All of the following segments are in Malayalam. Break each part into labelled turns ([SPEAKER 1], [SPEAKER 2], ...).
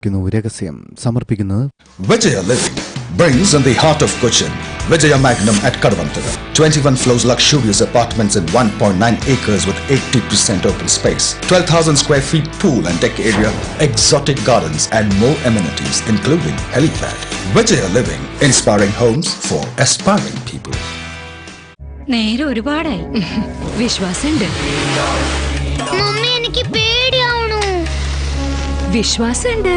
[SPEAKER 1] രഹസ്യം സമർപ്പിക്കുന്നത്
[SPEAKER 2] Vijaya Living brings in the heart of Cochin Vijaya Magnum at Kadavantara. 21 floors luxurious apartments in 1.9 acres with 80% open space, 12,000 square feet pool and deck area, exotic gardens and more amenities including helipad. Vijaya Living, inspiring homes for aspiring people.
[SPEAKER 3] നേരെ ഒരുപാടായി വിശ്വാസമുണ്ട്.
[SPEAKER 4] മമ്മി എനിക്ക് പേടിയാവണു.
[SPEAKER 3] വിശ്വാസമുണ്ട്.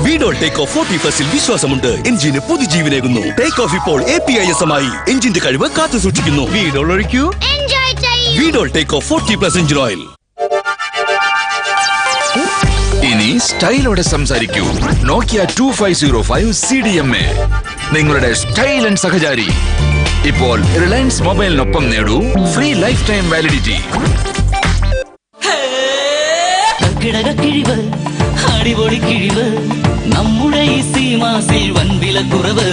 [SPEAKER 5] വീഡോൾ ടേക്ക് ഓഫ് 40+ വിശ്വാസമുണ്ട്. എഞ്ചിന് പുതുജീവനേകുന്നു. ടേക്ക് ഓഫ് ഇപ്പോൾ APIS-മായി എഞ്ചിന്റെ കഴിവ് കാത്തു സൂക്ഷിക്കുന്നു. വീഡോൾ ഒഴിക്കൂ. വീഡോൾ ടേക്ക് ഓഫ് 40+ എഞ്ചിൻ ഓയിൽ.
[SPEAKER 6] ഇനി സ്റ്റൈലോടെ സംസാരിക്കൂ. നോക്കിയ 2505 CDMA നിങ്ങളുടെ സ്റ്റൈൽ ആൻഡ് സഹചാരി. ഇപ്പോൾ റിലയൻസ് മൊബൈലിനൊപ്പം നേടൂ ഫ്രീ ലൈഫ് ടൈം വാലിഡിറ്റി.
[SPEAKER 7] അടിപൊളി കിഴിവ് നമ്മുടെ ഈ സീമാസിൽ വൻവില കുറവ്.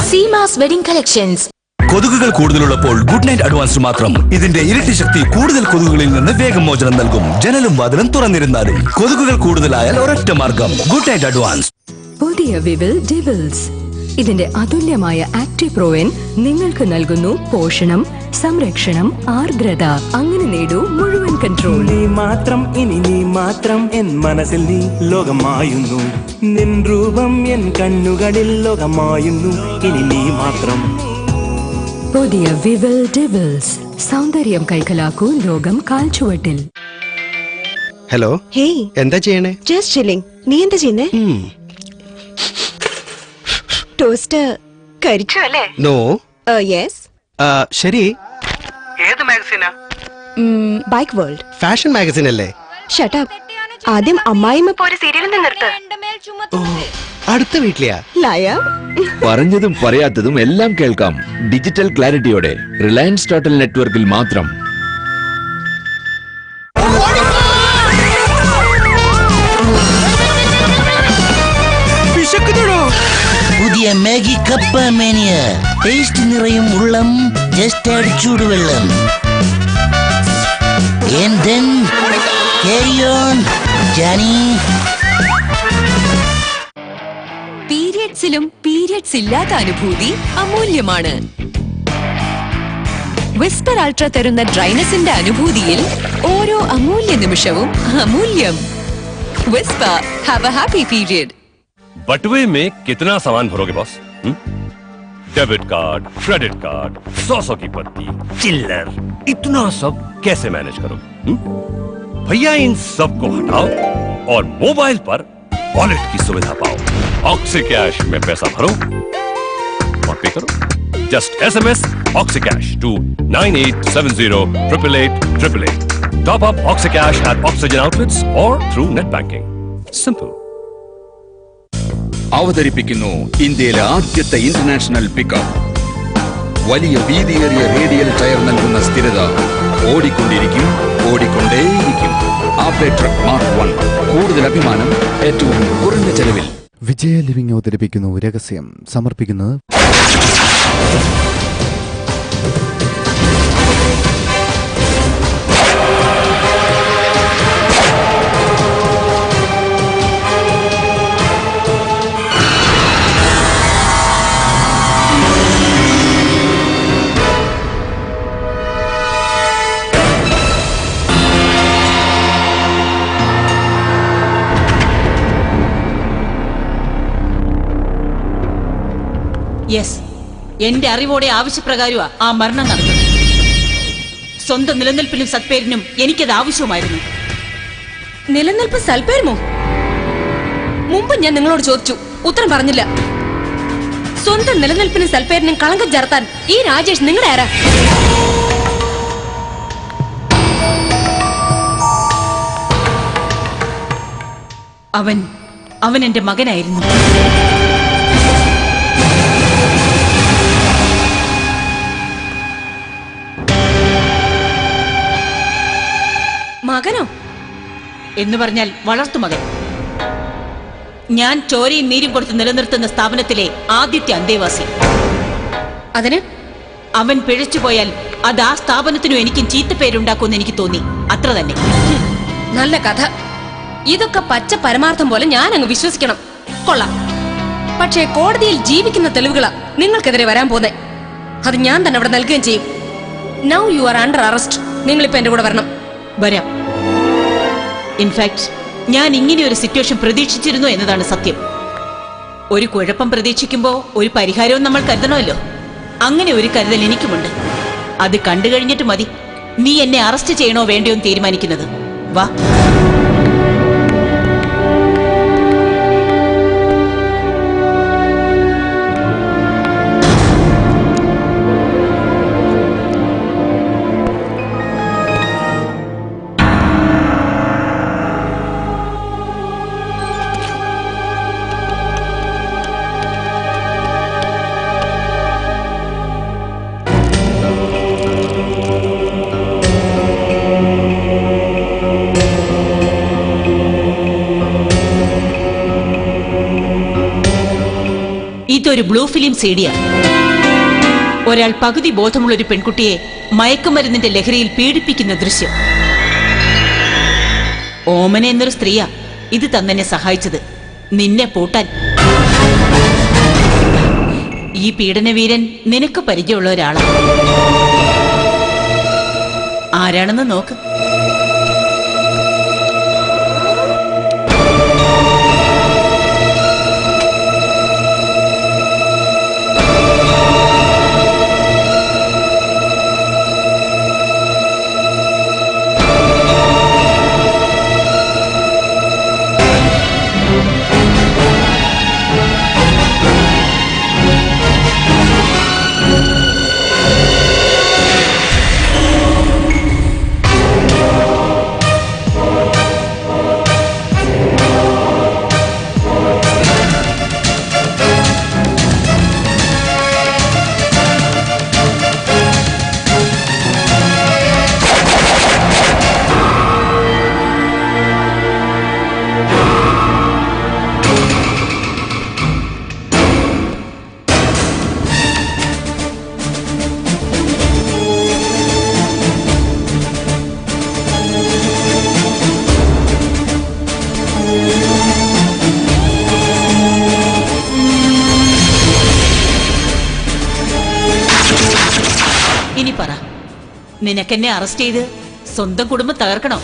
[SPEAKER 3] Seemas wedding collections.
[SPEAKER 5] കൊതുകുകൾ കൂടുതലുള്ളപ്പോൾ ഗുഡ് നൈറ്റ് അഡ്വാൻസ് മാത്രം. ഇതിന്റെ ഇരട്ടി ശക്തി കൂടുതൽ കൊതുകുകളിൽ നിന്ന് വേഗം മോചനം നൽകും. ജനലും വാതിലും തുറന്നിരുന്നാലും കൊതുകുകൾ കൂടുതലായാൽ ഒരൊറ്റ മാർഗം ഗുഡ് നൈറ്റ് അഡ്വാൻസ്.
[SPEAKER 8] പുതിയ വിവിൽ ഡിവിൽസ്. ഇതിന്റെ അതുല്യമായ ആക്റ്റീവ് പ്രോവൻ നിങ്ങൾക്ക് നൽകുന്നു പോഷണം, സംരക്ഷണം, ആർദ്രത. അങ്ങനെ നേടൂ മുഴുവൻ കൺട്രോൾ.
[SPEAKER 9] നീ മാത്രം, ഇനി നീ മാത്രം എൻ മനസ്സിൽ നീ ലോകമായുന്നു. നിൻ രൂപം എൻ കണ്ണുകളിൽ ലോകമായുന്നു. ഇനി നീ മാത്രം.
[SPEAKER 8] പുതിയ വിവിൽ ഡിവിൽസ്. സൗന്ദര്യം കൈക്കലാക്കൂ, ലോകം കാൽച്ചുവട്ടിൽ.
[SPEAKER 10] ഹലോ,
[SPEAKER 11] ഹേയ്,
[SPEAKER 10] എന്താ ചെയ്യണേ?
[SPEAKER 11] Just chilling. നീ എന്താ ചെയ്യുന്നേ? ടോസ്റ്റ് കരിച്ചു അല്ലേ?
[SPEAKER 10] നോ.
[SPEAKER 11] യെസ്.
[SPEAKER 10] ശരി.
[SPEAKER 9] ഏത് മാഗസീനാ?
[SPEAKER 11] Bike world.
[SPEAKER 10] ഫാഷൻ മാഗസിൻ അല്ലേ?
[SPEAKER 11] Shut up. ആദ്യം അമ്മായിമ്മ പോലെ സീരിയലിൽ നിർത്ത്.
[SPEAKER 10] അടുത്ത വീട്ടിലെയാ?
[SPEAKER 11] ലയ.
[SPEAKER 6] പറഞ്ഞതും പറയാത്തതും എല്ലാം കേൾക്കാം ഡിജിറ്റൽ ക്ലാരിറ്റിയോടെ. റിലയൻസ് ടോട്ടൽ നെറ്റ്വർക്കിൽ മാത്രം.
[SPEAKER 7] പുതിയ മാഗി കപ്പ മേനിയ. ടേസ്റ്റ് നിറയും ഉള്ളം, ജസ്റ്റ് അടിച്ചൂട് വെള്ളം. And then carry on, Johnny.
[SPEAKER 8] പീരിയഡ്സിലും പീരിയഡ്സ് ഇല്ലാത്ത അനുഭൂതി അമൂല്യമാണ്. വിസ്പർ അൾട്ര തരുന്ന ഡ്രൈനസിന്റെ അനുഭൂതിയിൽ ഓരോ അമൂല്യ നിമിഷവും അമൂല്യം. Whisper, have a happy period.
[SPEAKER 12] बटुए में कितना सामान भरोगे boss? Debit card, credit card, 100 की पत्ती, चिल्लर, इतना सब कैसे मैनेज करोगे? भैया इन सब को हटाओ और मोबाइल पर वॉलेट की सुविधा पाओ. ऑक्सी कैश में पैसा भरो और पे करो. Just SMS oxy cash to 9870888888. Top up oxy cash at oxygen outlets or through net banking. Simple.
[SPEAKER 6] അവതരിപ്പിക്കുന്നു ഇന്ത്യയിലെ ആദ്യത്തെ ഇന്റർനാഷണൽ പിക്കപ്പ്. വലിയ വീതിയേറിയ റേഡിയൽ ടയർ നൽകുന്ന സ്ഥിരത. ഓടിക്കൊണ്ടിരിക്കും, ഓടിക്കൊണ്ടേയിരിക്കും. ആപേ ട്രക്ക് മാർക്ക് 1. കൂടുതൽ അഭിമാനം, ഏറ്റവും കുറഞ്ഞ ചെലവിൽ.
[SPEAKER 1] വിജയ ലിവിംഗ് അവതരിപ്പിക്കുന്നു രഹസ്യം സമർപ്പിക്കുന്നത്
[SPEAKER 13] യെസ്, എന്റെ അറിവോടെ ആവശ്യപ്രകാരമാ ആ മരണം നടന്നത്. സ്വന്തം നിലനിൽപ്പിനും സത്പേരിനും എനിക്കത് ആവശ്യമായിരുന്നു.
[SPEAKER 8] നിലനിൽപ്പ് സൽപ്പേരുമോ? മുമ്പ് ഞാൻ നിങ്ങളോട് ചോദിച്ചു, ഉത്തരം പറഞ്ഞില്ല. സ്വന്തം നിലനിൽപ്പിനും സൽപ്പേരിനും കളങ്കം ചേർത്താൻ ഈ രാജേഷ് നിങ്ങളുടെ ആരാ?
[SPEAKER 13] അവൻ എന്റെ മകനായിരുന്നു.
[SPEAKER 8] മകനോ
[SPEAKER 13] എന്ന് പറഞ്ഞാൽ വളർത്തുമകൻ. ഞാൻ ചോരയും നീരും കൊടുത്ത് നിലനിർത്തുന്ന സ്ഥാപനത്തിലെ ആദ്യത്തെ അന്തേവാസി.
[SPEAKER 8] അതിന്
[SPEAKER 13] അവൻ പിഴച്ചുപോയാൽ അത് ആ സ്ഥാപനത്തിനും എനിക്കും ചീത്തപ്പേരുണ്ടാക്കുമെന്ന് എനിക്ക് തോന്നി. അത്ര തന്നെ.
[SPEAKER 8] നല്ല കഥ. ഇതൊക്കെ പച്ച പരമാർത്ഥം പോലെ ഞാൻ അങ്ങ് വിശ്വസിക്കണം. കൊള്ളാം. പക്ഷേ കോടതിയിൽ ജീവിക്കുന്ന തെളിവുകളാ നിങ്ങൾക്കെതിരെ വരാൻ പോന്നെ. അത് ഞാൻ തന്നെ അവിടെ നൽകുകയും ചെയ്യും. Now you are under arrest. നിങ്ങളിപ്പോ എന്റെ കൂടെ വരണം.
[SPEAKER 13] വരാം. ഇൻഫാക്ട് ഞാൻ ഇങ്ങനെ ഒരു സിറ്റുവേഷൻ പ്രതീക്ഷിച്ചിരുന്നു എന്നതാണ് സത്യം. ഒരു കുഴപ്പം പ്രതീക്ഷിക്കുമ്പോ ഒരു പരിഹാരവും നമ്മൾ കരുതണമല്ലോ. അങ്ങനെ ഒരു കരുതൽ എനിക്കുമുണ്ട്. അത് കണ്ടു കഴിഞ്ഞിട്ട് മതി നീ എന്നെ അറസ്റ്റ് ചെയ്യണോ വേണ്ടയോ എന്ന് തീരുമാനിക്കുന്നത്. വാ. ഇതൊരു ബ്ലൂ ഫിലിം സീഡിയാണ്. ഒരാൾ പകുതി ബോധമുള്ള ഒരു പെൺകുട്ടിയെ മയക്കുമരുന്നിന്റെ ലഹരിയിൽ പീഡിപ്പിക്കുന്ന ദൃശ്യം. ഓമന എന്നൊരു സ്ത്രീയാ ഇത് തന്നെ സഹായിച്ചത്, നിന്നെ പൂട്ടാൻ. ഈ പീഡനവീരൻ നിനക്ക് പരിചയമുള്ള ഒരാളാണ്. ആരാണെന്ന് നോക്ക്. ഇനി പറ, നിനക്കെന്നെ അറസ്റ്റ് ചെയ്ത് സ്വന്തം കുടുംബം തകർക്കണോ?